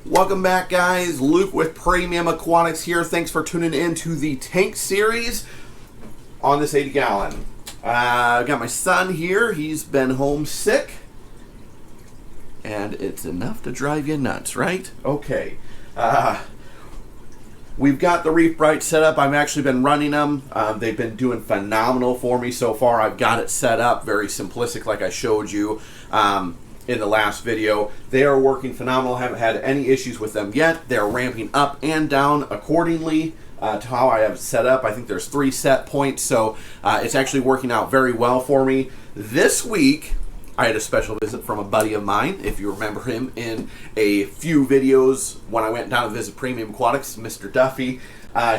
Welcome back, guys. Luke with Premium Aquatics here. Thanks for tuning in to the tank series on this 80-gallon. I've got my son here. He's been homesick, and it's enough to drive you nuts, right? Okay. We've got the Reef Bright set up. I've actually been running them. They've been doing phenomenal for me so far. I've got it set up very simplistic like I showed you in the last video. They are working phenomenal. Haven't had any issues with them yet. They're ramping up and down accordingly to how I have it set up. I think there's 3 set points, so it's actually working out very well for me. This week, I had a special visit from a buddy of mine, if you remember him in a few videos when I went down to visit Premium Aquatics, Mr. Duffy.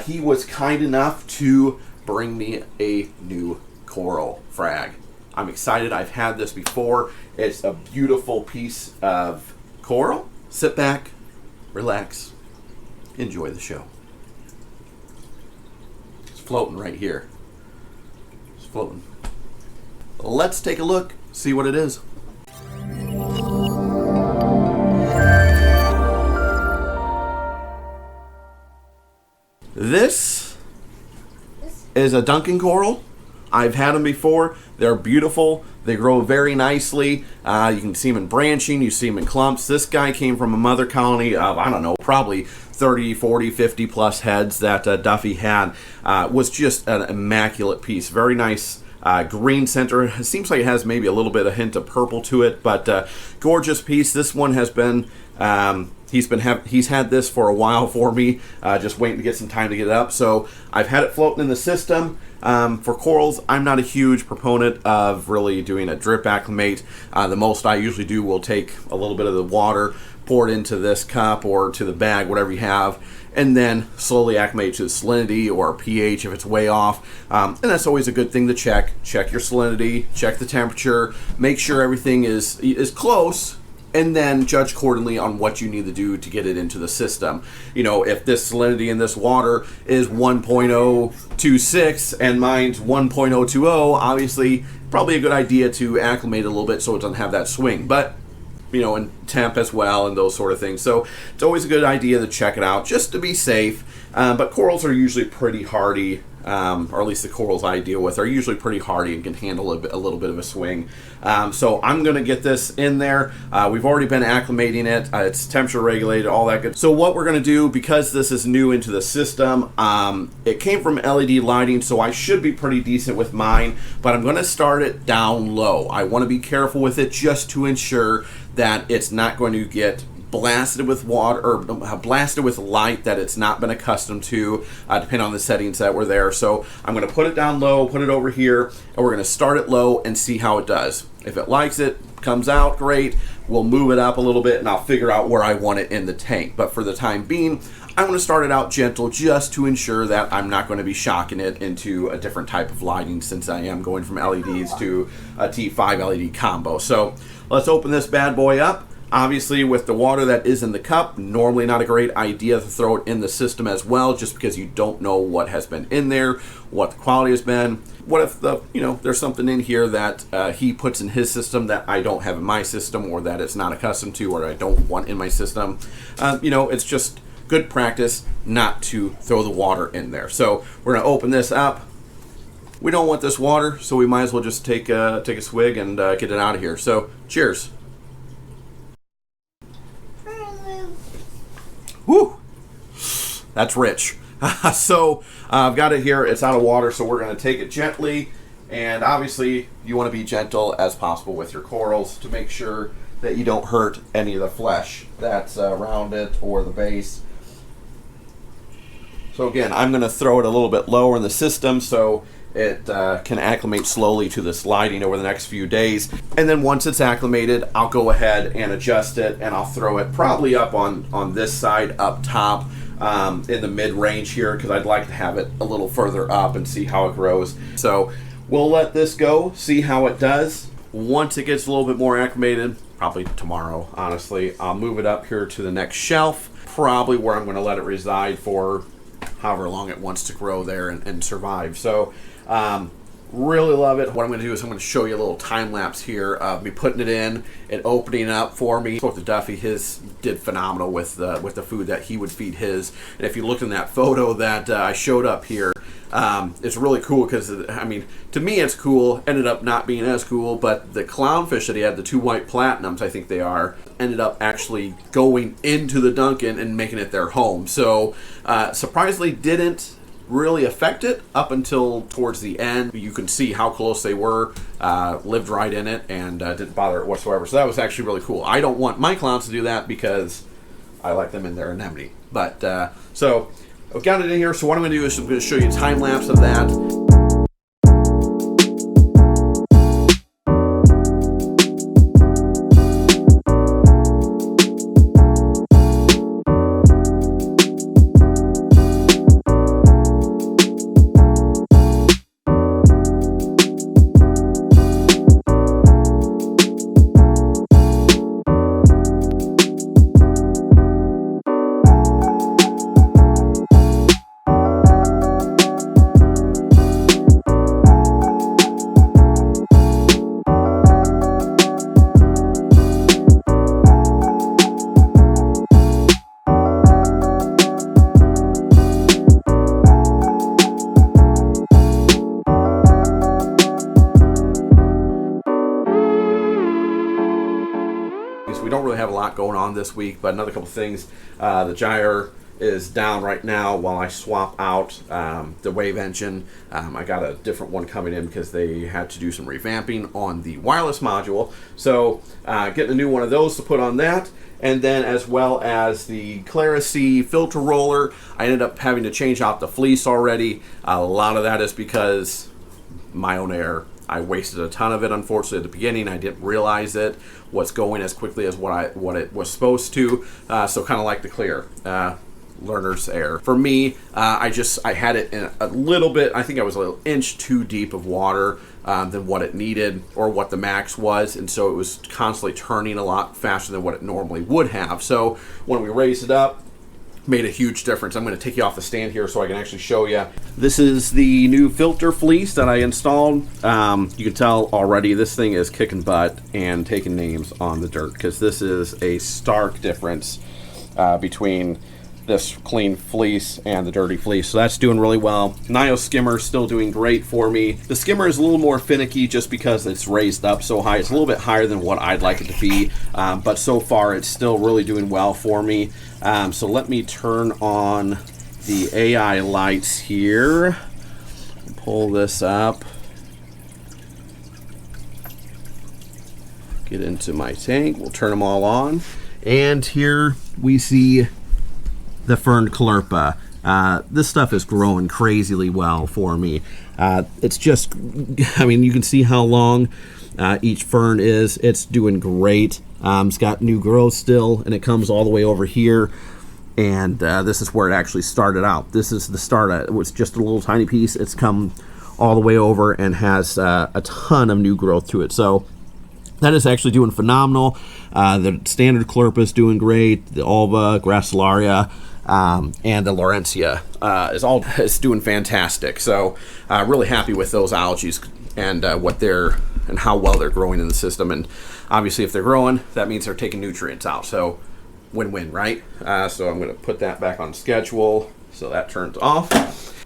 He was kind enough to bring me a new coral frag. I'm excited. I've had this before. It's a beautiful piece of coral. Sit back, relax, enjoy the show. It's floating right here. It's floating. Let's take a look, see what it is. This is a Duncan coral. I've had them before. They're beautiful. They grow very nicely. You can see them in branching. You see them in clumps. This guy came from a mother colony of, I don't know, probably 30, 40, 50 plus heads that Duffy had. Was just an immaculate piece. Very nice green center. It seems like it has maybe a little bit of hint of purple to it, but gorgeous piece. This one has been he's had this for a while for me, just waiting to get some time to get it up. So I've had it floating in the system. For corals, I'm not a huge proponent of really doing a drip acclimate. The most I usually do will take a little bit of the water, pour it into this cup or to the bag, whatever you have, and then slowly acclimate to the salinity or pH if it's way off. And that's always a good thing to check. Check your salinity, check the temperature, make sure everything is close, and then judge accordingly on what you need to do to get it into the system. You know, if this salinity in this water is 1.026 and mine's 1.020, obviously probably a good idea to acclimate a little bit so it doesn't have that swing. But, you know, and temp as well and those sort of things. So it's always a good idea to check it out just to be safe. But corals are usually pretty hardy, or at least the corals I deal with are usually pretty hardy and can handle a little bit of a swing. So I'm going to get this in there. We've already been acclimating it. It's temperature regulated, all that good. So what we're going to do, because this is new into the system, it came from LED lighting, so I should be pretty decent with mine, but I'm going to start it down low. I want to be careful with it just to ensure that it's not going to get blasted with water or blasted with light that it's not been accustomed to, depending on the settings that were there. So I'm going to put it down low, put it over here, and we're going to start it low and see how it does. If it likes it, comes out great, we'll move it up a little bit and I'll figure out where I want it in the tank. But for the time being, I'm going to start it out gentle just to ensure that I'm not going to be shocking it into a different type of lighting, since I am going from LEDs to a T5 LED combo. So let's open this bad boy up. Obviously, with the water that is in the cup, normally not a great idea to throw it in the system as well, just because you don't know what has been in there, what the quality has been. What if there's something in here that he puts in his system that I don't have in my system, or that it's not accustomed to, or I don't want in my system? It's just good practice not to throw the water in there. So we're going to open this up. We don't want this water, so we might as well just take a swig and get it out of here. So cheers. Whew, that's rich. So I've got it here. It's out of water, so we're going to take it gently. And obviously, you want to be gentle as possible with your corals to make sure that you don't hurt any of the flesh that's around it or the base. So again, I'm going to throw it a little bit lower in the system so it can acclimate slowly to this lighting over the next few days. And then once it's acclimated, I'll go ahead and adjust it, and I'll throw it probably up on this side up top in the mid-range here, because I'd like to have it a little further up and see how it grows. So we'll let this go, see how it does. Once it gets a little bit more acclimated, probably tomorrow, honestly, I'll move it up here to the next shelf, probably where I'm going to let it reside for however long it wants to grow there and survive. So Really love it. What I'm going to do is I'm going to show you a little time lapse here of me putting it in and opening up for me. I spoke to Duffy. His did phenomenal with the food that he would feed his. And if you look in that photo that I showed up here, it's really cool because, I mean, to me it's cool. Ended up not being as cool, but the clownfish that he had, the 2 white platinums, I think they are, ended up actually going into the Duncan and making it their home. So surprisingly didn't really affect it up until towards the end. You can see how close they were, lived right in it, and didn't bother it whatsoever. So that was actually really cool. I don't want my clowns to do that because I like them in their anemone. But so I've got it in here. So what I'm going to do is I'm going to show you a time lapse of that. We don't really have a lot going on this week, but another couple things. The gyre is down right now while I swap out the wave engine. I got a different one coming in because they had to do some revamping on the wireless module. So getting a new one of those to put on that. And then as well as the Clarisea filter roller, I ended up having to change out the fleece already. A lot of that is because my own error. I wasted a ton of it, unfortunately, at the beginning. I didn't realize it was going as quickly as what it was supposed to. So kind of like the clear. Learner's error. For me, I had it in a little bit, I think I was a little inch too deep of water than what it needed or what the max was, and so it was constantly turning a lot faster than what it normally would have. So when we raised it up, made a huge difference. I'm going to take you off the stand here so I can actually show you. This is the new filter fleece that I installed. You can tell already this thing is kicking butt and taking names on the dirt, because this is a stark difference between this clean fleece and the dirty fleece. So that's doing really well. Nio skimmer is still doing great for me. The skimmer is a little more finicky just because it's raised up so high. It's a little bit higher than what I'd like it to be, but so far it's still really doing well for me. So let me turn on the AI lights here. Pull this up. Get into my tank. We'll turn them all on. And here we see the fern clerpa. This stuff is growing crazily well for me. It's just, I mean, you can see how long each fern is. It's doing great. It's got new growth still, and it comes all the way over here. And this is where it actually started out. This is the start. It was just a little tiny piece. It's come all the way over and has a ton of new growth to it. So that is actually doing phenomenal. The standard clerpa is doing great. The alba, gracilaria, and the Laurencia is doing fantastic. So really happy with those algae and and how well they're growing in the system. And obviously if they're growing, that means they're taking nutrients out. So win-win, right? So I'm going to put that back on schedule so that turns off.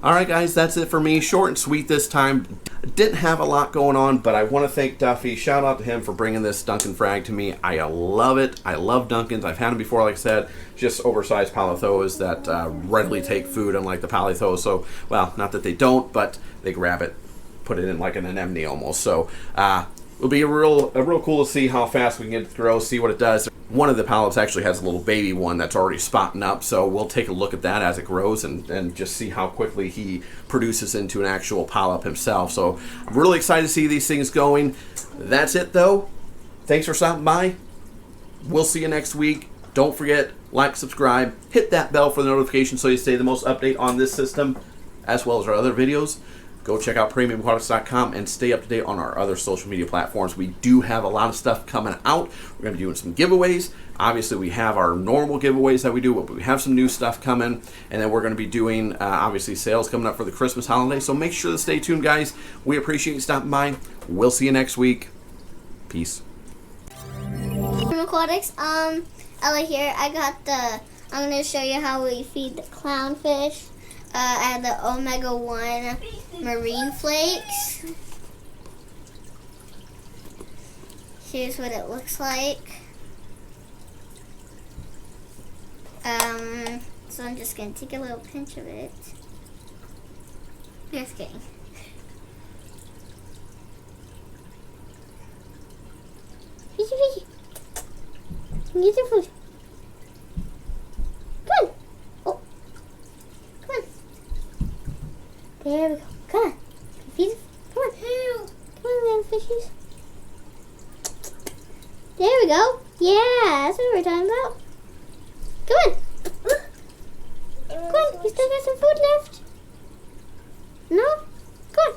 All right, guys, that's it for me. Short and sweet this time. Didn't have a lot going on, but I want to thank Duffy. Shout out to him for bringing this Duncan frag to me. I love it. I love Duncans. I've had them before, like I said, just oversized palithoas that readily take food, unlike the palithoas. So, well, not that they don't, but they grab it, put it in like an anemone almost. So, it'll be a real cool to see how fast we can get it to grow, see what it does. One of the polyps actually has a little baby one that's already spotting up, so we'll take a look at that as it grows and just see how quickly he produces into an actual polyp himself. So I'm really excited to see these things going. That's it, though. Thanks for stopping by. We'll see you next week. Don't forget, like, subscribe, hit that bell for the notification so you stay the most update on this system, as well as our other videos. go check out premiumaquatics.com and stay up to date on our other social media platforms. We do have a lot of stuff coming out. We're going to be doing some giveaways. Obviously, we have our normal giveaways that we do, but we have some new stuff coming. And then we're going to be doing, obviously, sales coming up for the Christmas holiday. So make sure to stay tuned, guys. We appreciate you stopping by. We'll see you next week. Peace. Aquatics, Ella here. I'm going to show you how we feed the clownfish. Add the omega-1 marine flakes. Here's what it looks like. So I'm just going to take a little pinch of it. Just kidding. Get your food. Come on. Oh. Come on. There we go. Come on. Feed it. Come on. Come on, little fishies. There we go. Yeah, that's what we're talking about. Come on. Come on. You still got some food left? No? Come on.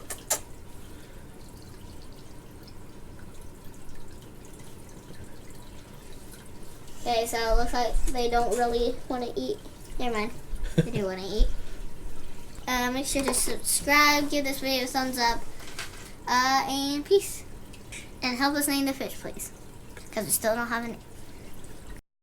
Okay, so it looks like they don't really want to eat. Never mind. They do want to eat. Make sure to subscribe, give this video a thumbs up, and peace. And help us name the fish, please. Because we still don't have a name.